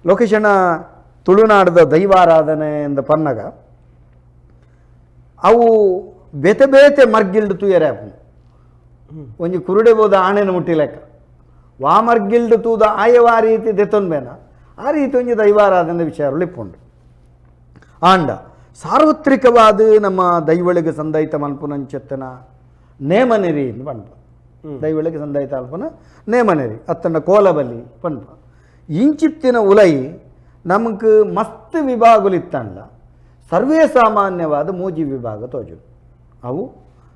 Location ತುಳುನಾಡದ ದೈವಾರಾಧನೆ ಎಂದ ಪನ್ನಗ ಅವು ಬೇತೆ ಬೇತೆ ಮರ್ಗಿಲ್ಡ್ ತೂಯರೆ ಆಪು ಒಂಜಿ ಕುರುಡೆ ಬೋದ ಆಣೆನ ಮುಟ್ಟಿಲೆಕ್ಕ ವಾ ಮರ್ಗಿಲ್ಡ್ ತೂದ ಆಯವ ಆ ರೀತಿ ದೆತ್ತೊಂದ್ಬೇನ ಆ ರೀತಿ ಒಂಜಿ ದೈವಾರಾಧನೆ ವಿಚಾರಗಳು ಇಪ್ಪುಂಡು ಆಂಡ ಸಾರ್ವತ್ರಿಕವಾದ ನಮ್ಮ ದೈವಳಿಗೆ ಸಂದೈತ ಮಲ್ಪುನಂಚೆತ್ತನ ನೇಮನೆರಿ ಎಂದು ಪನ್ಪ ದೈವಳಿಗೆ ಸಂದೈತ ಅಲ್ಪನ ನೇಮನೆರಿ ಅತ್ತಂಡ ಕೋಲಬಲಿ ಪನ್ಪ ಇಂಚಿತ್ತಿನ ಉಲೈ ನಮಕ್ ಮಸ್ತ್ ವಿಭಾಗಲಿತ್ತಂಡ ಸರ್ವೇ ಸಾಮಾನ್ಯವಾದ ಮೂಜಿ ವಿಭಾಗ ತೋಜು ಅವು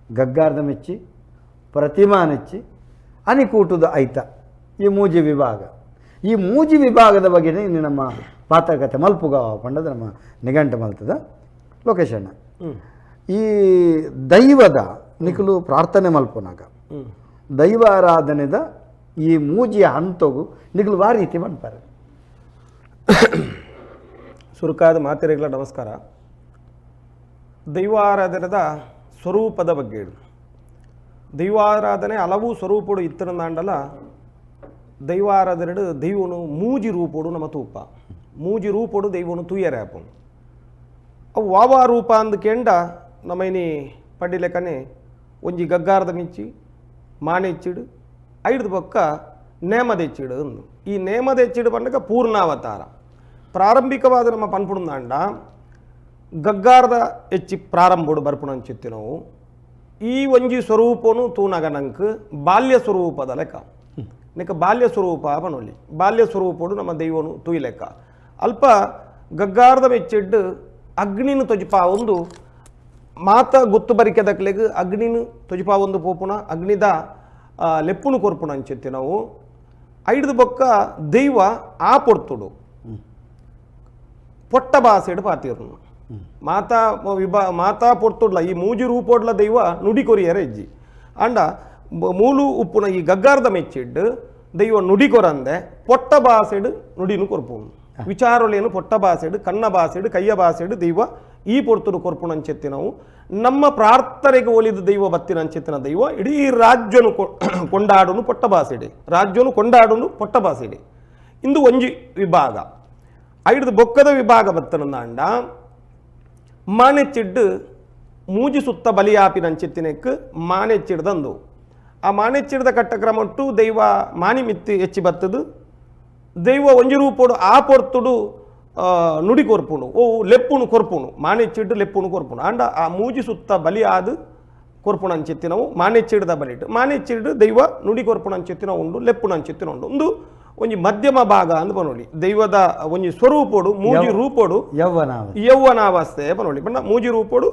ಗಗ್ಗಾರ್ದ ಮೆಚ್ಚಿ ಪ್ರತಿಮಾ ನೆಚ್ಚಿ ಅನಿಕೂಟದ ಐತ ಈ ಮೂಜಿ ವಿಭಾಗ ಈ ಮೂಜಿ ವಿಭಾಗದ ಬಗ್ಗೆ ಇನ್ನು ನಮ್ಮ ಪಾತ್ರಕತೆ ಮಲ್ಪುಗ ಪಂಡದ ನಮ್ಮ ನಿಘಂಟು ಮಲ್ತದ ಲೊಕೇಶನ್ ಈ ದೈವದ ನಿಖಲು ಪ್ರಾರ್ಥನೆ ಮಲ್ಪುನಾಗ ದೈವಾರಾಧನೆದ ಈ ಮೂಜಿಯ ಹಂತಗು ನಿಖಲು ಆ ರೀತಿ ಮಾಡ್ತಾರೆ. ಸುರುಕಾದ ಮಾತೆರೆಗಳ ನಮಸ್ಕಾರ. ದೈವಾರಾಧನೆದ ಸ್ವರೂಪದ ಬಗ್ಗೆ ಹೇಳಿ. ದೈವಾರಾಧನೆ ಹಲವು ಸ್ವರೂಪಡು ಇತ್ತರಂದಾಂಡಲ ದೈವಾರಾಧನೆ ದೈವನು ಮೂಜಿ ರೂಪಡು ನಮ್ಮ ತೂಪ ಮೂಜಿ ರೂಪಡು ದೈವನು ತೂಯರ್ಯಾಪು ಅವು ವಾವ ರೂಪ ಅಂದು ಕೆಂಡ ನಮ್ಮೈನಿ ಪಡ್ಡಿಲೆಕ್ಕನೆ ಒಂಜಿ ಗಗ್ಗಾರದ ಮಿಚ್ಚಿ ಮಾನೆಚ್ಚಿಡು ಐದು ಪಕ್ಕ ನೇಮದೆಚ್ಚಿಡು ಅಂದು ಈ ನೇಮದೆಚ್ಚಿಡು ಪಂಡಗ ಪೂರ್ಣಾವತಾರ ಪ್ರಾರಂಭಿಕವಾದ ನಮ್ಮ ಪನ್ಪುಡುಂದಾಂಡ ಗಗ್ಗಾರದ ಹೆಚ್ಚಿ ಪ್ರಾರಂಭಡು ಬರ್ಪುಣಂಚಿತ್ತಿ ನಾವು ಈ ಒಂಜಿ ಸ್ವರೂಪನು ತೂನಗನಂಕ್ ಬಾಲ್ಯ ಸ್ವರೂಪದ ಲೆಕ್ಕ ನೆಕ್ಕ ಬಾಲ್ಯ ಸ್ವರೂಪ ಪನೊಳ್ಳಿ ಬಾಲ್ಯ ಸ್ವರೂಪಡು ನಮ್ಮ ದೈವನು ತೂಯಿ ಲೆಕ್ಕ ಅಲ್ಪ ಗಗ್ಗಾರದ ಮೆಚ್ಚಿಡ್ಡು ಅಗ್ನಿನು ತೊಜಿಪಾ ಒಂದು ಮಾತ ಗುತ್ತು ಬರಿಕೆದಕ್ಲೆಗ್ ಅಗ್ನಿನು ತೊಜಿಪಾ ಒಂದು ಪೋಪುಣ ಅಗ್ನಿದ ಲೆಪ್ಪುನು ಕೊರ್ಪುಣ ಅಂಚೆತ್ತಿ ನಾವು ಐದು ಬೊಕ್ಕ ದೈವ ಆ ಪೊರ್ತುಡು ಪೊಟ್ಟ ಬಾಸೆಡು ಪಾತಿರ್ನು ಮಾತಾ ಪೊರ್ತುಡ್ಲ ಈ ಮೂಜಿ ರೂಪೋಡ್ಲ ದೈವ ನುಡಿ ಕೊರಿಯರ ಹೆಜ್ಜಿ ಅಂಡ ಮೂಲು ಉಪ್ಪುನ ಈ ಗಗ್ಗಾರದ ಮೆಚ್ಚಿಡ್ಡು ದೈವ ನುಡಿ ಕೊರಂದೆ ಪೊಟ್ಟ ಬಾಸೆಡು ನುಡಿನು ಕೊರ್ಪುಣು ವಿಚಾರಲೇನು ಪೊಟ್ಟ ಬಾಸೆಡು ಕನ್ನ ಬಾಸೆಡು ಕೈಯ ಬಾಸೆಡು ದೈವ ಈ ಪೊರ್ತುಡು ಕೊರ್ಪುಣ ಅಂಚೆತ್ತಿ ನಾವು ನಮ್ಮ ಪ್ರಾರ್ಥನೆಗೆ ಒಲಿದ ದೈವ ಬತ್ತಿನ ಅಂಚೆತ್ತಿನ ದೈವ ಇಡೀ ರಾಜ್ಯನು ಕೊಂಡಾಡುನು ಪೊಟ್ಟ ಬಾಸೆಡೆ ರಾಜ್ಯನು ಕೊಂಡಾಡುನು ಪೊಟ್ಟ ಬಾಸೆಡೆ ಇಂದು ಒಂಜಿ ವಿಭಾಗ ಐದು ಬೊಕ್ಕದ ವಿಭಾಗ ಬತ್ತನಂದಾಂಡ ಮಾನೆಚ್ಚಿಡ್ಡು ಮೂಜಿ ಸುತ್ತ ಬಲಿಯಾಪಿನ ಅಂಚೆತ್ತಿನಕ್ಕೆ ಮಾನೆಚ್ಚಿಡ್ದಂದು ಆ ಮಾನೆಚ್ಚಿಡ್ದ ಕಟ್ಟಕ್ರಮಟ್ಟು ದೈವ ಮಾನಿ ಮಿತ್ತಿ ಹೆಚ್ಚಿ ಬತ್ತದು ದೈವ ಒಂಜಿ ರೂಪೋಡು ಆ ಪೊರ್ತುಡು ನುಡಿ ಕೊರ್ಪುಣು ಓ ಲೆಪ್ಪುಣು ಕೊರ್ಪುಣು ಮಾನೆಚ್ಚಿಡ್ಡು ಲೆಪ್ಪುಣು ಕೊರ್ಪುಣು ಅಂಡ ಆ ಮೂಜಿ ಸುತ್ತ ಬಲಿ ಆದು ಕೊರ್ಪುಣ ಅಂಚೆತ್ತಿನವು ಮಾನೆಚ್ಚಿಡ್ದ ಬಲಿಟ್ಟು ಮಾನೆಚ್ಚಿಡ್ಡು ದೈವ ನುಡಿ ಕೊರ್ಪುಣ ಅಂಚೆತ್ತಿನ ಉಂಡು ಲೆಪ್ಪುಣ ಅಂಚೆತ್ತಿನ ಉಂಡು ಒಂದು ಒಂಜಿ ಮಧ್ಯಮ ಭಾಗ ಅಂದ್ ಪನೊಳಿ ದೈವದ ಒಂಜಿ ಸ್ವರೂಪೋಡು ಮೂಜಿ ರೂಪೋಡು ಯೌವನಾವಸ್ಥೆ ಪನೊಳಿ ಬಣ್ಣ ಮೂಜಿ ರೂಪೋಡು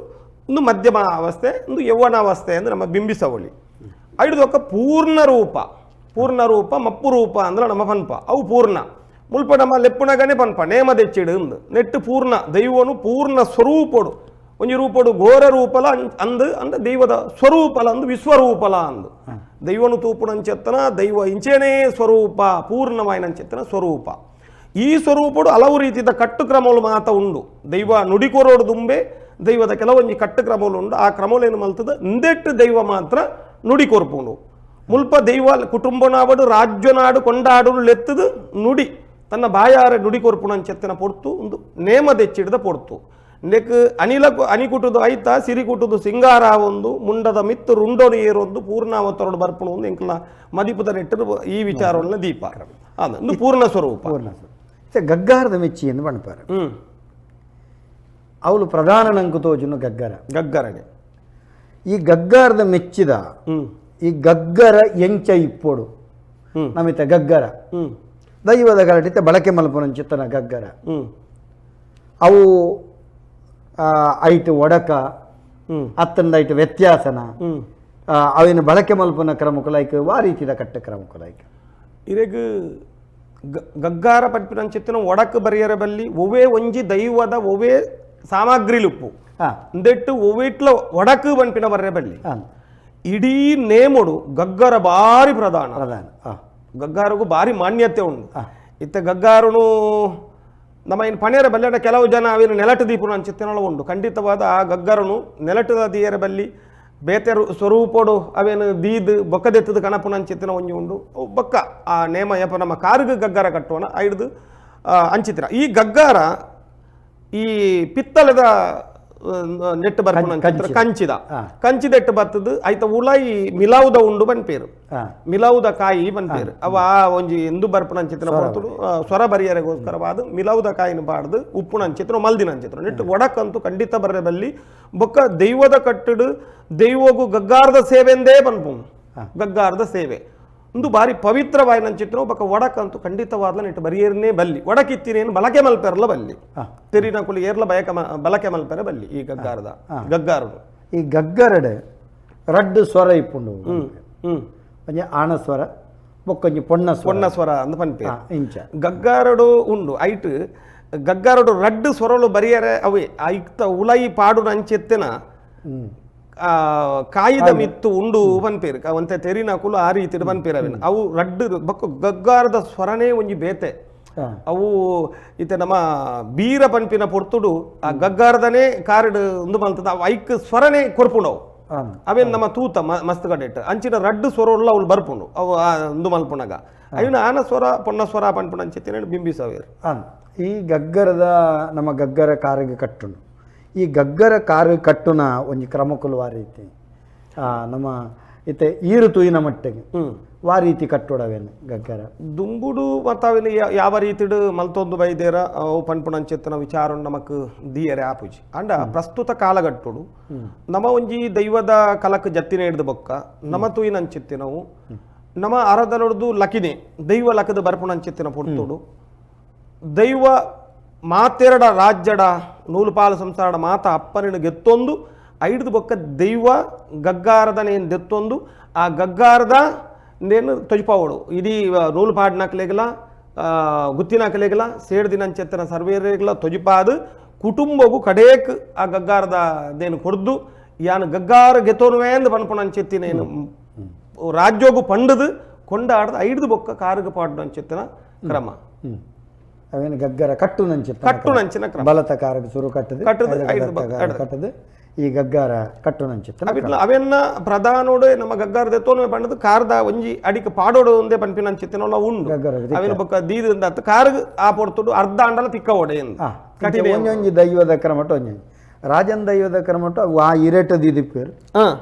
ಒಂದು ಮಧ್ಯಮ ಅವಸ್ಥೆ ಒಂದು ಯೌವನಾವಸ್ಥೆ ಅಂದ್ರೆ ನಮ್ಮ ಬಿಂಬಿಸವಳಿ ಐದು ಪೂರ್ಣ ರೂಪ ಮಪ್ಪು ರೂಪ ಅಂದ್ರೆ ನಮ್ಮ ಪನ್ಪ ಅವು ಪೂರ್ಣ ಮುಲ್ಪ ನಮ್ಮ ಲೆಪ್ಪುನಗನೆ ಪನ್ಪ ನೇಮದೆಚ್ಚಿಡು ಅಂದು ನೆಟ್ಟು ಪೂರ್ಣ ದೈವನು ಪೂರ್ಣ ಸ್ವರೂಪಡು ಒಂಜಿ ರೂಪಡು ಘೋರ ರೂಪಲ ಅಂದ ದೈವದ ಸ್ವರೂಪಲ ಅಂದು ವಿಶ್ವರೂಪಲ ಅಂದು ದೈವನು ತೂಪುಣಂಚೆತ್ತನ ದೈವ ಇಂಚೇನೇ ಸ್ವರೂಪ ಪೂರ್ಣವಾಯಿನಂಚೆತ್ತನ ಸ್ವರೂಪ ಈ ಸ್ವರೂಪಡು ಹಲವು ರೀತಿಯ ಕಟ್ಟುಕ್ರಮಗಳು ಮಾತ ಉಂಡು ದೈವ ನುಡಿಕೊರೋಡು ದುಂಬೆ ದೈವದ ಕೆಲವೊಂಜಿ ಕಟ್ಟುಕ್ರಮಗಳು ಉಂಡು ಆ ಕ್ರಮಲೇನು ಮಲ್ತದ ಇಂದೆಟ್ಟು ದೈವ ಮಾತ್ರ ನುಡಿ ಕೊರ್ಪುಂಡು ಮುಲ್ಪ ದೈವ ಕುಟುಂಬನಾವಡು ರಾಜ್ಯನಾಡು ಕೊಂಡಾಡು ಲೆತ್ತದು ನುಡಿ ತನ್ನ ಬಾಯಾರ ನುಡಿ ಕೊರ್ಪುಣಂಚೆತ್ತನ ಪೊರ್ತು ಒಂದು ನೇಮದೆಚ್ಚಿಡ್ದ ಪೊರ್ತು ನೆಕ್ ಅನಿಕುಟುದು ಐತ ಸಿರಿಕುಟುದು ಸಿಂಗಾರ ಒಂದು ಮುಂಡದ ಮಿತ್ತು ರುಂಡೋನು ಏರೊಂದು ಪೂರ್ಣಾವತರೋಡು ಬರ್ಪುಣು ಒಂದು ಎಂಕಲ ಮದಿಪದ ನೆಟ್ಟರು ಈ ವಿಚಾರವನ್ನ ದೀಪ ಅದು ಪೂರ್ಣ ಸ್ವರೂಪ ಗಗ್ಗಾರದ ಮೆಚ್ಚಿ ಎಂದು ಪಣ್ಪಾರ ಅವಳು ಪ್ರಧಾನ ನಂಕು ತೋಜುನು ಗಗ್ಗರಗೆ ಈ ಗಗ್ಗಾರದ ಮೆಚ್ಚಿದ ಈ ಗಗ್ಗರ ಎಂಚ ಇಪ್ಪೋಡು ನಮಿತ ಗಗ್ಗರ ದೈವದ ಗರಟಿತ ಬಳಕೆ ಮಲ್ಪುನಂಚಿತ್ತನ ಗಗ್ಗರ ಅವು ಐಟು ಒಡಕ ಅತ್ತಂದ ಐಟು ವ್ಯತ್ಯಾಸನ ಅವಿನ ಬಳಕೆ ಮಲ್ಪುನ ಕ್ರಮಕುಲೈಕ್ ವಾ ರೀತಿದ ಕಟ್ಟ ಕ್ರಮಕುಲೈಕ್ ಇರೆಗ್ ಗಗ್ಗಾರ ಪಟ್ಪಿನಂಚಿತ್ತಿನ ಒಡಕ ಬರಿಯರ ಬಲ್ಲಿ ಒವೇ ಒಂಜಿ ದೈವದ ಒವೇ ಸಾಮಗ್ರಿಲುಪ್ಪು ಇಂದೆಟ್ಟು ಒವಿಟ್ಲ ಒಡಕು ಪಂಪಿನ ಬರ್ರೆ ಬಲ್ಲಿ ಇಡೀ ನೇಮುಡು ಗಗ್ಗರ ಬಾರಿ ಪ್ರಧಾನ ಗಗ್ಗಾರಗೂ ಬಾರಿ ಮಾನ್ಯತೆ ಉಂಡು ಇತ್ತ ಗಗ್ಗಾರುನು ನಮ್ಮ ಇನ್ನು ಪಣಿಯರ ಬಲ್ಲೆಡ ಕೆಲವು ಜನ ಅವೇನು ನೆಲಟು ದೀಪುನ ಅಂಚಿತ್ತಿನೊಳ ಉಂಡು ಖಂಡಿತವಾದ ಆ ಗಗ್ಗರನು ನೆಲಟದ ದೀಯರ ಬಲ್ಲಿ ಬೇತೆ ಸ್ವರೂಪೋಡು ಅವೇನು ದೀದ್ ಬೊಕ್ಕದೆತ್ತದ ಕಣಪುನ ಅಂಚಿತ್ತಿನ ಒಂಜಿ ಉಂಡು ಬೊಕ್ಕ ಆ ನೇಮ ಯಪ ನಮ್ಮ ಕಾರುಗ ಗಗ್ಗರ ಕಟ್ಟೋಣ ಐದು ಅಂಚಿತ್ರ ಈ ಗಗ್ಗಾರ ಈ ಪಿತ್ತಳದ ನೆಟ್ಟು ಬರ್ಪುನ ಕಂಚಿದ ಕಂಚಿದೆಟ್ಟು ಬರ್ತದು ಐತ ಉಲಾಯಿ ಮಿಲಾವುದ ಉಂಡು ಬನ್ಪೇರು ಮಿಲಾವುದ ಕಾಯಿ ಬನ್ಪೇರು ಅವ ಒಂಜಿ ಎಂದು ಬರ್ಪುನ ಅಂಚಿತ್ರ ಬರ್ತಡು ಸ್ವರ ಬರಿಯರೆಗೋಸ್ಕರವಾದ ಮಿಲಾವುದ ಕಾಯಿನ ಪಾಡ್ದು ಉಪ್ಪುನ ಅಂಚಿತ್ರ ಮಲ್ದಿನ ಅಂಚಿತ್ರ ನೆಟ್ಟು ಒಡಕ್ಕಂತೂ ಖಂಡಿತ ಬರ್ರೆ ಬಲ್ಲಿ ಬೊಕ್ಕ ದೈವದ ಕಟ್ಟಡು ದೈವಗೂ ಗಗ್ಗಾರದ ಸೇವೆಂದೇ ಬನ್ಪು ಗಗ್ಗಾರದ ಸೇವೆ ಒಂದು ಬಾರಿ ಪವಿತ್ರವಾಯಿನ ಚಿತ್ರ ಬೊಕ್ಕ ಒಡಕಂತೂ ಖಂಡಿತವಾದ್ಲ ನೆಟ್ಟು ಬರಿಯೇರನೇ ಬಲ್ಲಿ ಒಡಕಿತ್ತಿನೇನು ಬಲಕೆ ಮಲ್ಪೆರಲ್ಲ ಬಲ್ಲಿ ತೆರಿನ ಕುಲಿ ಏರ್ಲ ಬಲಕೆ ಮಲ್ಪೆರ ಬಲ್ಲಿ ಈ ಗಗ್ಗಾರದು ಈ ಗಗ್ಗರಡೆ ರಡ್ಡು ಸ್ವರ ಇಪ್ಪುಂಡು ಒಂಜಿ ಆಣ ಸ್ವರ ಬೊಕ್ಕೊಂಜಿ ಪೊಣ್ಣ ಸ್ವರ ಅಂದ ಪನ್ಪೆ ಇಂಚ ಗಗ್ಗಾರಡು ಉಂಡು ಐಟ್ ಗಗ್ಗಾರಡು ರಡ್ಡು ಸ್ವರಲು ಬರಿಯರೆ ಅವೇ ಐಕ್ತ ಉಲೈ ಪಾಡು ಅಂಚೆತ್ತಿನ ಕಾಯಿದ ಮಿತ್ತು ಉಂಡು ಬನ್ಪೇರು ಒಂತೆ ತೆರಿನ ಕುಲು ಆ ರೀತಿ ಬನ್ಪೇರು ಅವಿನ ಅವು ರಡ್ಡು ಬೊಕ್ಕ ಗಗ್ಗಾರದ ಸ್ವರನೇ ಒಂಜಿ ಬೇತೆ ಅವು ಇತ್ತೆ ನಮ್ಮ ಬೀರ ಪನ್ಪಿನ ಪೊರ್ತುಡು ಆ ಗಗ್ಗಾರದನೇ ಕಾರಡು ಉಂದು ಮಲ್ತದ ಅವು ಐಕ್ ಸ್ವರನೇ ಕೊರ್ಪುಂಡವು ಅವೇನು ನಮ್ಮ ತೂತ ಮಸ್ತ್ ಕಡೆಟ್ ಅಂಚಿನ ರಡ್ಡು ಸ್ವರ ಉಳ್ಳ ಅವ್ಳು ಬರ್ಪುಂಡು ಅವು ಉಂದು ಮಲ್ಪುಣಗ ಅವಿನ ಆನ ಸ್ವರ ಪೊಣ್ಣ ಸ್ವರ ಪನ್ಪುಣ ಅಂಚಿತ್ತಿನ ಬಿಂಬಿಸವೇರು ಈ ಗಗ್ಗರದ ನಮ್ಮ ಗಗ್ಗರ ಕಾರಿಗೆ ಕಟ್ಟುಂಡು ಈ ಗಗ್ಗರ ಕಾರು ಕಟ್ಟುನ ಒಂಜಿ ಕ್ರಮಕುಲು ವಾ ರೀತಿ ನಮ್ಮ ಇತ್ತೆ ಈರು ತೂಯಿನ ಮಟ್ಟಿಗೆ ವಾ ರೀತಿ ಕಟ್ಟೋಡವೇನು ಗಗ್ಗರ ದುಂಬುಡು ಮತ್ತವೇನು ಯಾವ ರೀತಿಡು ಮಲ್ತೊಂದು ಬೈದೇರ ಅವು ಪನ್ಪುಣಂಚೆತ್ತನ ವಿಚಾರ ನಮಕ್ ದಿಯರೆ ಆಪುಜಿ ಅಂಡ ಪ್ರಸ್ತುತ ಕಾಲಗಟ್ಟುಡು ನಮ ಒಂಜಿ ದೈವದ ಕಲಕ್ ಜತ್ತಿನ ಹಿಡ್ದು ಬೊಕ್ಕ ನಮ ತೂಯಿನ ಅಂಚಿತ್ತಿನವು ನಮ ಅರದ ನೋಡ್ದು ಲಕಿನೆ ದೈವ ಲಕದ ಬರ್ಪುಣಂಚಿತ್ತಿನ ಪೊರ್ತುಡು ದೈವ ಮಾತೆರಡ ರಾಜ್ಯಡ ನೂಲುಪಾಲು ಸಂಸಾರಡ ಮಾತ ಅಪ್ಪನಿನ ಗೆತ್ತೊಂದು ಐಡ್ದು ಬೊಕ್ಕ ದೈವ ಗಗ್ಗಾರದ ನೇನು ದೆತ್ತೊಂದು ಆ ಗಗ್ಗಾರದ ನೇನು ತೊಜ್ಪಾವಡು ಇಡೀ ನೂಲುಪಾಡಿನಕ್ಲೆಗಲ ಗುತ್ತಿನಕ್ಲೆಗಲ ಸೇಡ್ ದಿನಂಚೆತ್ತನ ಸರ್ವೇರೆಗಲ ತೊಜಿಪಾದು ಕುಟುಂಬಗೂ ಕಡೇಕ್ ಆ ಗಗ್ಗಾರದ ದೇನು ಕೊಡ್ದು ಯಾನು ಗಗ್ಗಾರ ಗೆತ್ತೋನುವೇ ಅಂದು ಪನ್ಪುಣಂಚೆತ್ತಿನೇನು ರಾಜ್ಯೋಗು ಪಂಡದು ಕೊಂಡಾಡ್ದು ಐಡ್ದು ಬೊಕ್ಕ ಕಾರುಗ ಪಾಡು ಅಂಚೆತ್ತಿನ ಕ್ರಮ ಅವೇನು ಗಗ್ಗರ ಕಟ್ಟುನಂಚಿನ ಕ್ರಮ ಬಲತ ಕಾರಕ ಸುರು ಕಟ್ಟದು ಈ ಗಗ್ಗಾರ ಕಟ್ಟುನಂಚಿತ್ತ ಅವೆನ್ನ ಪ್ರಧಾನೋಡು ನಮ್ಮ ಗಗ್ಗಾರದ ಎತ್ತೋನು ಪಂಡದು ಕಾರದ ಒಂಜಿ ಅಡಿಕ ಪಾಡೋಡು ಒಂದೇ ಪನ್ಪಿನ ಅಂಚಿತ್ತಿನಲ್ಲ ಉಂಡು ಅವೇನು ಬೊಕ್ಕ ದೀದಿಂದ ಕಾರು ಆ ಪೊರ್ತುಡು ಅರ್ಧ ಅಂಡಲ ತಿಕ್ಕ ಒಡೆ ಒಂಜೊಂಜಿ ದೈವದ ಕ್ರಮಟ್ಟು ಒಂಜೊಂಜಿ ರಾಜನ್ ದೈವದ ಕ್ರಮಟ್ಟು ಆ ಇರೇಟ ದಿದಿಪ್ಪೇರು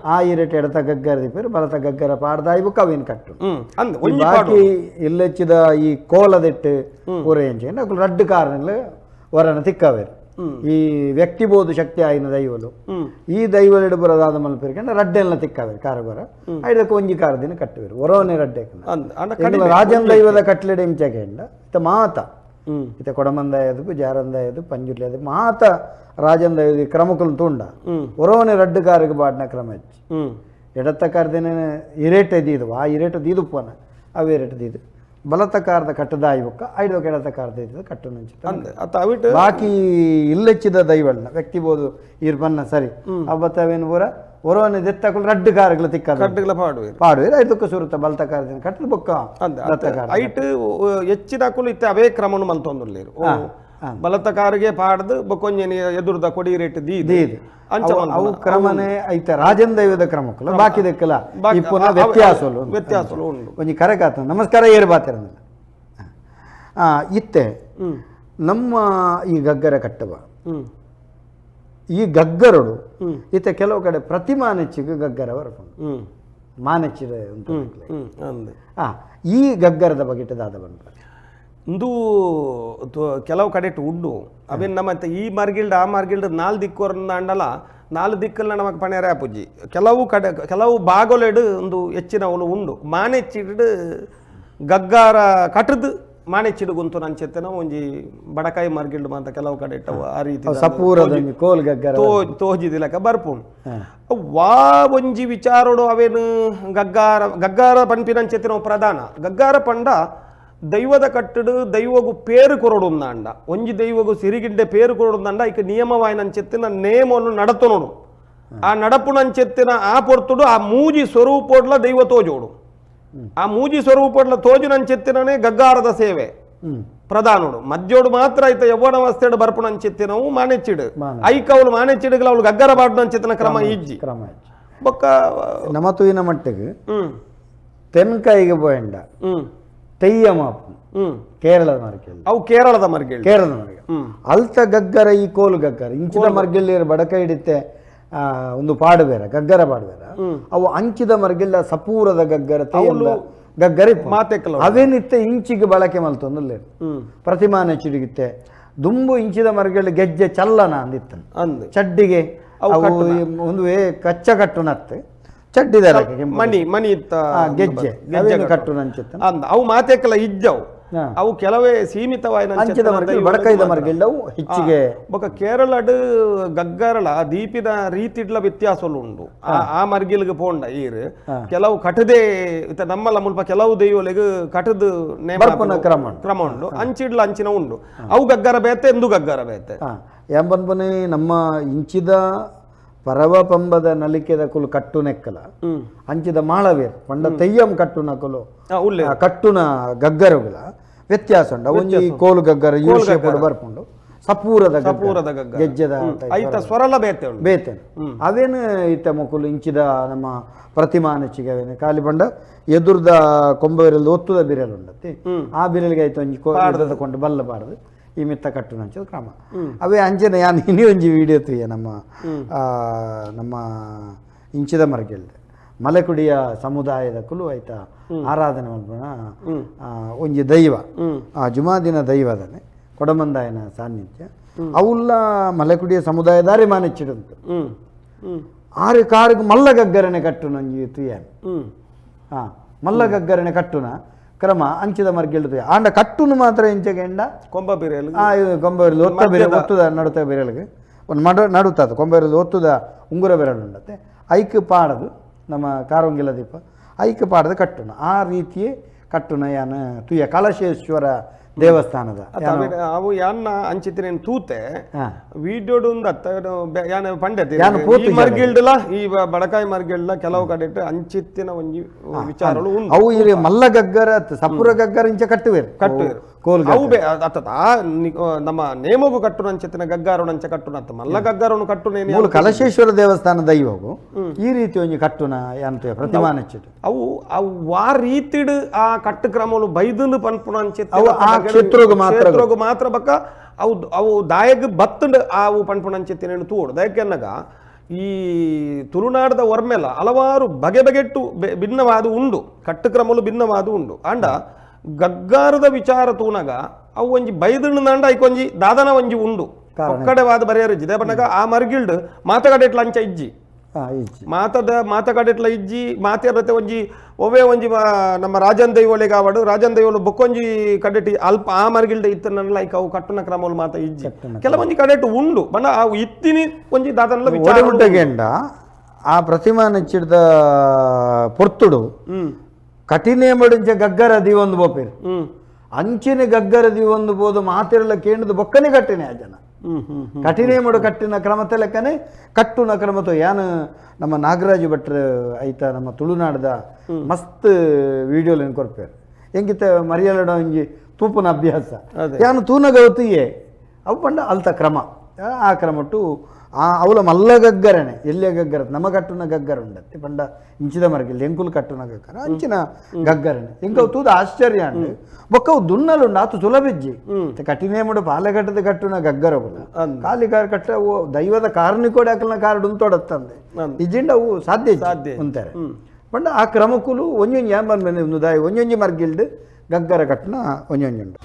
ಆ ಇರೇಟ ಎಡತ ಗಗ್ಗರ ದಿಪ್ಪೇರು ಬಲತ ಗಗ್ಗರ ಪಾಡ್ದಾಯಿ ಬುಕ್ಕ ಅವೇನು ಕಟ್ಟು ಬಾಕಿ ಇಲ್ಲೆಚ್ಚಿದ ಈ ಕೋಲದೆಟ್ಟು ಪೂರೈಂಚೆ ರಡ್ಡು ಕಾರಣ ವರನ ತಿಕ್ಕವೇರು ಈ ವ್ಯಕ್ತಿಬೋಧ ಶಕ್ತಿ ಆಯ್ನ ದೈವಲು ಈ ದೈವಲೆಡು ಬರೋದಾದ ಮಲ್ಪೇರ್ಕಂಡ ರಡ್ಡೆಲ್ಲ ತಿಕ್ಕವೇರು ಕಾರಗೊರ ಐದಕ್ಕೆ ಒಂಜಿ ಕಾರದಿನ ಕಟ್ಟುವೇರು ಒರೋನೆ ರಡ್ಡೆ ರಾಜನ್ ದೈವದ ಕಟ್ಲೆಡೆ ಇಂಚೆಕೆಂಡ ಇತ್ತ ಮಾತ ಇತ್ತ ಕೊಡಮಂದಾಯದಕ್ಕೂ ಜಾರಂದಾಯದು ಪಂಜುರ್ಲಿಯದು ಮಾತ ರಾಜಂದ ಕ್ರಮಕುಲು ತುಂಡ ಒರೋನೆ ರಡ್ಡು ಕಾರಿಗೆ ಬಾಡ್ನ ಕ್ರಮ ಹೆಚ್ಚಿ ಎಡತ್ತ ಕಾರ್ದೇನೆ ಇರೇಟ ದೀದು ಆ ಇರೇಟ ದೀದು ಪೋನ ಅವು ಇರೇಟ ದೀದು ಬಲತ ಕಾರದ ಕಟ್ಟದಾಯಿ ಬೊಕ್ಕ ಐದು ಎಡತ ಕಾರದ ಇದ್ದು ಕಟ್ಟು ನಂಚಿ ಬಾಕಿ ಇಲ್ಲೆಚ್ಚಿದ ದೈವಳ್ನ ವ್ಯಕ್ತಿ ಬೋದು ಇರ್ಬನ್ನ ಸರಿ ಅವತ್ತವೇನು ಪೂರ ಒರೋನೆ ದೆತ್ತಕುಲು ರಡ್ಡು ಕಾರುಗಳು ತಿಕ್ಕ ಪಾಡುವೆ ಐದಕ್ಕೆ ಸುರುತ್ತ ಬಲತ ಕಾರದಿನ ಕಟ್ಟಲು ಬೊಕ್ಕ ಐಟ್ ಹೆಚ್ಚಿನ ಕುಲು ಇತ್ತೆ ಅವೇ ಕ್ರಮನು ಮಲ್ತೊಂದುಲ್ಲೇರು ಬಲತ ಕಾರಿಗೆ ಪಾಡ್ದು ಬೊಕ್ಕೊಂಜನಿ ಎದುರ್ದ ಕೊಡಿ ರೇಟ್ ದೀದು ಅವು ಕ್ರಮನೆ ಐತೆ ರಾಜನ್ ದೈವದ ಕ್ರಮಕ್ಕಲ್ಲ ಬಾಕಿ ದಕ್ಕಲ್ಲ ಈ ಪುನಃ ವ್ಯತ್ಯಾಸಲು ಉಂಡು ಒಂಜಿ ಕರೆಕಾತ ನಮಸ್ಕಾರ ಏರು ಬಾತಿರಂದಿಲ್ಲ ಇತ್ತೆ ನಮ್ಮ ಈ ಗಗ್ಗರ ಕಟ್ಟವ ಈ ಗಗ್ಗರಡು ಇತ್ತೆ ಕೆಲವು ಕಡೆ ಪ್ರತಿ ಮಾನೆಚ್ಚಿಗೆ ಗಗ್ಗರ ಬರ್ಕೊಂಡು ಮಾನೆಚ್ಚಿದ ಉಂಟು ಈ ಗಗ್ಗರದ ಬಗೆಟದಾದ ಬಂದ ಇಂದು ಕೆಲವು ಕಡೆ ಉಂಡು ಅವೇನು ನಮ್ಮ ಈ ಮಾರ್ಗಿಲ್ಡ್ ಆ ಮಾರ್ಗಿಲ್ಡ್ ನಾಲ್ ದಿಕ್ಕೋರ್ನ ಅಂಡಲ ನಾಲ್ ದಿಕ್ಕಲ್ಲ ನಮಗೆ ಪಣೆರೆ ಆಪುಜಿ ಕೆಲವು ಭಾಗಲೆಡು ಒಂದು ಹೆಚ್ಚಿನ ಅವಳು ಉಂಡು ಮಾನೆಚ್ಚಿಡು ಗಗ್ಗಾರ ಕಟ್ಟದು ಮಾನೆಚ್ಚಿಡು ಗುಂತು ನಂಚೆತ್ತನ ಒಂಜಿ ಬಡಕಾಯಿ ಮಾರ್ಗಿಲ್ಡ್ ಮಾತ ಕೆಲವು ಕಡೆ ಇಟ್ಟವು ಆ ರೀತಿ ತೋಜಿದಿಲಕ ಬರ್ಪುಂಡು ವಾ ಒಂಜಿ ವಿಚಾರೋಡು ಅವೇನು ಗಗ್ಗಾರ ಪನ್ಪಿನಂಚೆತ್ತಿನ ಪ್ರಧಾನ ಗಗ್ಗಾರ ಪಂಡ ದೈವದ ಕಟ್ಟಡು ದೈವಗು ಪೇರು ಕೊರಡುಂದ ಅಂಡ ಒಂಜಿ ದೈವಗು ಸಿರಿಗಿಡ್ಡೆ ಪೇರು ಕೊರಡುಂದಂಡ ಇಕ ನಿಯಮವಾಯಿನಂಚೆತ್ತಿನ ನೇಮವನ್ನು ನಡತು ನೋಡು ಆ ನಡಪುನಂಚೆತ್ತಿನ ಆ ಪೊರ್ತುಡು ಆ ಮೂಜಿ ಸ್ವರೂಪೋಡ್ಲ ದೈವ ತೋಜೋಡು ಆ ಮೂಜಿ ಸ್ವರೂಪೋಡ್ಲ ತೋಜಿನಂಚೆತ್ತಿನೇ ಗಗ್ಗಾರದ ಸೇವೆ ಪ್ರಧಾನೋಡು ಮಧ್ಯೋಡು ಮಾತ್ರ ಐತ ಯವ್ವನವಸ್ಥೆಡು ಬರ್ಪುನಂಚೆತ್ತಿನವು ಮಾನೆಚ್ಚಿಡು ಐಕವಳು ಮಾನೆಚ್ಚಿಡುಗಳ ಅವಳು ಗಗ್ಗರ ಬಾಡ್ನಂಚೆತ್ತಿನ ಕ್ರಮ ಇಜ್ಜಿ ಬೊಕ್ಕ ನಮತುವಿನ ಮಟ್ಟಿಗೆ ತೆನ್ಕಾಯಿಗೆ ಪೋಯಂಡ ತೆಯ್ಯಂ ಆಪುಂಡು ಕೇರಳದ ಮರ್ಗೆಲ್ಡ್ ಅವು ಕೇರಳದ ಮರ್ಗೆಲ್ಡ್ ಕೇರಳದ ಮರ್ಗೆಲ್ಡ್ ಅಲ್ತ ಗಗ್ಗರ ಈ ಕೋಲು ಗಗ್ಗರ ಇಂಚಿದ ಮರ್ಗೆಲ್ಲಿಯರು ಬಡಕ ಹಿಡಿತೆ ಒಂದು ಪಾಡು ಬೇರೆ ಗಗ್ಗರ ಪಾಡು ಬೇರೆ ಅವು ಅಂಚಿದ ಮರ್ಗೆಲ್ಲ ಸಪೂರದ ಗಗ್ಗರ ತೆಯ್ಯಂದ ಗಗ್ಗರ ಅವೇನಿತ್ತೆ ಇಂಚಿಗೆ ಬಳಕೆ ಮಲ್ತೊಂದು ಪ್ರತಿಮಾನ ಚಿಡಿಗಿತ್ತೆ ದುಂಬು ಇಂಚಿದ ಮರಗಳು ಗೆಜ್ಜೆ ಚಲ್ಲನ ಅಂದಿತ್ತು ಚಡ್ಡಿಗೆ ಒಂದು ಕಚ್ಚ ಕಟ್ಟು ನತ್ತೆ ಚಡ್ಡಿದ ಮಣಿ ಮಣಿ ಇತ್ತ ಗೆಜ್ಜೆ ಕಟ್ಟು ನಂಚಿತ್ತು ಅವು ಮಾತೆಕ್ಕಲ್ಲ ಇಜ್ಜವು ಅವು ಕೆಲವೇ ಸೀಮಿತವಾದ ಬಡಕೈದ ಮರಗಿಲ್ಲವು ಹೆಚ್ಚಿಗೆ ಬೊಕ ಕೇರಳಡ್ ಗಗ್ಗರಳ ದೀಪಿದ ರೀತಿಡ್ಲ ವ್ಯತ್ಯಾಸಲು ಉಂಡು ಆ ಮರ್ಗಿಲ್ಗೆ ಪೋಂಡ ಈರ್ ಕೆಲವು ಕಟದೆ ನಮ್ಮಲ್ಲ ಮುಲ್ಪ ಕೆಲವು ದೈವಲಿಗೆ ಕಟದು ಕ್ರಮ ಉಂಡು ಅಂಚಿಡ್ಲ ಅಂಚಿನ ಉಂಡು ಅವು ಗಗ್ಗರ ಬೇತೆ ಎಂದು ಗಗ್ಗರ ಬೇತೆ ಎಂಬನ್ಬನೆ ನಮ್ಮ ಇಂಚಿದ ಪರವ ಪಂಬದ ನಲಿಕೆದ ಕುಲು ಕಟ್ಟು ನೆಕ್ಕಲ ಅಂಚಿದ ಮಾಳವೇರ್ ಪಂಡ ತೆಯ್ಯಂ ಕಟ್ಟು ನಕಲು ಕಟ್ಟುನ ಗಗ್ಗರಗಳ ವ್ಯತ್ಯಾಸ ಉಂಡು ಒಂಜಿ ಕೋಲು ಗಗ್ಗರ ಯೂಶೇಪುಡು ಬರ್ಪುಂಡು ಸಪೂರದ ಗಗ್ಗರ ಗೆಜ್ಜೆದ ಐತ ಸ್ವರಲ ಬೇತೆ ಬೇತೆ ಅವೇನು ಇತ್ತ ಮುಕುಲು ಇಂಚಿದ ನಮ್ಮ ಪ್ರತಿಮಾನಚಿಗೆ ಅವೇನು ಖಾಲಿ ಬಂಡ ಎದುರ್ದ ಕೊಂಬೆರಲ್ ಒತ್ತುದ ಬಿರಲ್ ಉಂಡತಿ ಆ ಬಿರಲ್ಗೆ ಆಯ್ತು ಒಂಜಿ ಕೊಂಡು ಬಲ್ಲಬಾರ್ದು ಈ ಮಿತ್ತ ಕಟ್ಟು ನಂಚದ ಕ್ರಮ ಅವೇ ಅಂಚನೆ ಯಾನು ಇನ್ನೂ ಒಂಜಿ ವಿಡಿಯೋ ತುಯ್ಯ ನಮ್ಮ ಇಂಚಿದ ಮರಗೆಲ್ದೆ ಮಲೆಕುಡಿಯ ಸಮುದಾಯದ ಕುಲು ಆಯ್ತಾ ಆರಾಧನೆ ಮಾಡ್ಬೋಣ ಒಂಜಿ ದೈವ ಆ ಜುಮಾದಿನ ದೈವದನೆ ಕೊಡಮಂದಾಯನ ಸಾನ್ನಿಧ್ಯ ಅವುಲ್ಲ ಮಲೆಕುಡಿಯ ಸಮುದಾಯದಾರಿ ಮಾನೆಚ್ಚಿಡುಂಟು ಆರು ಕಾರಿಗೆ ಮಲ್ಲ ಗಗ್ಗರನೆ ಕಟ್ಟು ನಂಜಿ ತುಯ್ಯ ಮಲ್ಲ ಗಗ್ಗರನೆ ಕಟ್ಟುನ ಕ್ರಮ ಅಂಚಿದ ಮರ್ಗೆಲ್ದು ಆಂಡ ಕಟ್ಟುನು ಮಾತ್ರ ಇಂಚಗೆ ಎಂಡ ಕೊಂಬ ಬಿರೇಲ್ ಕೊಂಬೆರಲು ಒತ್ತ ಬಿರೆ ಒತ್ತುದ ನಡುತ್ತ ಬಿರಲ್ಗೆ ಒಂದು ನಡುತ್ತದು ಕೊಂಬೆರಲು ಒತ್ತುದ ಉಂಗುರ ಬೆರಳು ಉಂಡತ್ತೆ ಐಕ್ ಪಾಡದು ನಮ್ಮ ಕಾರಂಗಿಲ ದೀಪ ಐಕ್ ಪಾಡದು ಕಟ್ಟುನ ಆ ರೀತಿಯೇ ಕಟ್ಟುನ ಯಾನ ತುಯ್ಯ ಕಲಶೇಶ್ವರ ದೇವಸ್ಥಾನದ ಅವು ಯಾನ್ನ ಅಂಚಿತ್ತಿನ ತೂತೆ ವಿಡಿಯೋಡು ಯಾನ ಪಂಡತೆ ಮರ್ಗಿಲ್ಡಲ ಈ ಬಡಕಾಯಿ ಮರ್ಗಿಲ್ಡ ಕೆಲವು ಕಡೆ ಅಂಚಿತ್ತಿನ ಒಂಜಿ ವಿಚಾರಗಳು ಅವು ಇರಿ ಮಲ್ಲ ಗಗ್ಗರ ಸಪುರ ಗಗ್ಗರ ಇಂಚ ಕಟ್ಟುವೇರು ಅವು ನಮ್ಮ ನೇಮಗು ಕಟ್ಟುನ ಅಂಚಿತ್ತಿನ ಗಗ್ಗಾರು ಅಂಚ ಕಟ್ಟುನ ಅಂತ ಮಲ್ಲ ಗಗ್ಗಾರನು ಕಟ್ಟುನ ಕಲಶೇಶ್ವರ ದೇವಸ್ಥಾನ ದೈವಗು ಈ ರೀತಿ ಒಂಜಿ ಕಟ್ಟುನ ಯಾಂತ ಪ್ರತಿಮಾನ ಅವು ಅವು ವಾ ರೀತಿಡ್ ಆ ಕಟ್ಟು ಕ್ರಮಗಳು ಬೈದು ಪನ್ಪುನ ಅಂಚಿತ್ತ ಕ್ಷೇತ್ರಗು ಮಾತ್ರ ಬಕ್ಕ ಅವು ದಾಯಗ್ ಬತ್ತಂಡ್ ಅವು ಪನ್ಪುಣಂಚಿತ್ತಿನ ತೂಡು ದಯಕೆನ್ನಗ ಈ ತುಳುನಾಡದ ವರ್ಮೆಲ ಹಲವಾರು ಬಗೆ ಬಗೆಟ್ಟು ಭಿನ್ನವಾದ ಉಂಡು ಕಟ್ಟುಕ್ರಮಲು ಭಿನ್ನವಾದ ಉಂಡು ಅಂಡ ಗಗ್ಗಾರದ ವಿಚಾರ ತೂನಗ ಅವು ಒಂಜಿ ಬೈದಂಡ ಐಕೊಂಜಿ ದಾದನ ಒಂಜಿ ಉಂಡು ಒಕ್ಕಡೆವಾದ ಬರೆಯರಿಜ್ಜಿದೆ ಬಣ್ಣಗ ಆ ಮರ್ಗಿಲ್ಡ್ ಮಾತಗಡೆಟ್ಲ ಅಂಚ ಇಜ್ಜಿ ಮಾತಗಡೆಟ್ಲ ಇಜ್ಜಿ ಮಾತೇರತೆ ಒಂಜಿ ಒವೇ ಒಂಜಿ ನಮ್ಮ ರಾಜನ್ ದೈವೊಲೆಗೆ ಆವಡು ರಾಜನ್ ದೈವಲು ಬೊಕ್ಕೊಂಜಿ ಕಡೆಟಿ ಅಲ್ಪ ಆ ಮರ್ಗಿಲ್ಡೆ ಇತ್ತನಲ್ಲ ಐಕ ಅವು ಕಟ್ಟುನ ಕ್ರಮಗಳು ಮಾತ ಇಜ್ಜಿ ಕೆಲವೊಂಜಿ ಕಡೆಟು ಉಂಡು ಬಣ್ಣ ಅವು ಇತ್ತಿನಿ ಒಂಜಿ ದಾದನಲ್ಲ ವಿಚಾರ ಆ ಪ್ರತಿಮಾ ನೆಚ್ಚಿಡ್ದ ಪೊರ್ತುಡು ಕಠಿಣೆ ಮಡಿಂಚ ಗಗ್ಗರ ದಿವೊಂದು ಬೋಪೇರು ಅಂಚಿನ ಗಗ್ಗರ ದಿವೊಂದು ಬೋದು ಮಾತಿರಲ್ಲ ಕೇಂದ್ರದ ಬೊಕ್ಕನೆ ಕಟ್ಟಿನೆ ಆ ಜನ ಕಠಿಣೆ ಮಡು ಕಟ್ಟಿನ ಕ್ರಮತ ಲೆಕ್ಕನೆ ಕಟ್ಟುನ ಕ್ರಮತ ಯಾನು ನಮ್ಮ ನಾಗರಾಜ್ ಭಟ್ರು ಐತ ನಮ್ಮ ತುಳುನಾಡದ ಮಸ್ತ್ ವಿಡಿಯೋಲ್ ಕೊರ್ಪೇರು ಹೆಂಗಿತ್ತ ಮರಿಯಲಡ ಒಂಜಿ ತೂಪುನ ಅಭ್ಯಾಸ ಯಾನು ತೂನಗವತಿಯೇ ಅವು ಪಂಡ ಅಲ್ತ ಕ್ರಮ ಆ ಕ್ರಮಟ್ಟು ಅವಳ ಮಲ್ಲ ಗಗ್ಗರನೆ ಎಲ್ಲಿಯ ಗಗ್ಗರ ನಮ್ಮ ಕಟ್ಟುನ ಗಗ್ಗರ ಉಂಡತ್ತೆ ಪಂಡ ಇಂಚಿದ ಮರಗಿಲ್ಲ ಎಂಕುಲು ಕಟ್ಟುನ ಗಗ್ಗರ ಅಂಚಿನ ಗಗ್ಗರನೆ ಎಂಕವು ತೂದ ಆಶ್ಚರ್ಯ ಅಂಡು ಬೊಕ್ಕವು ದುನ್ನಲುಂಡು ಆತು ಸುಲಭಿಜ್ಜಿ ಕಠಿಣೆ ಮಡು ಪಾಲೆಗಟ್ಟದ ಕಟ್ಟುನ ಗಗ್ಗರವುಲ ಕಾಲಿಗಾರ ಕಟ್ಟ ಅವು ದೈವದ ಕಾರ್ನಿಕೋಡಿ ಹಾಕಲ್ನ ಕಾರ್ಡು ಉಂತೋಡತ್ತಂದೆ ಇಜ್ಜಿಂಡ ಅವು ಸಾಧ್ಯ ಅಂತಾರೆ ಪಂಡ ಆ ಕ್ರಮಕ್ಕೂಲು ಒಂಜೊಂಜಿ ಬಂದ ಒಂಜೊಂಜಿ ಮರ್ಗಿಲ್ಡ್ ಗಗ್ಗರ ಕಟ್ಟುನ ಒಂಜೊಂಜಿ ಉಂಡು.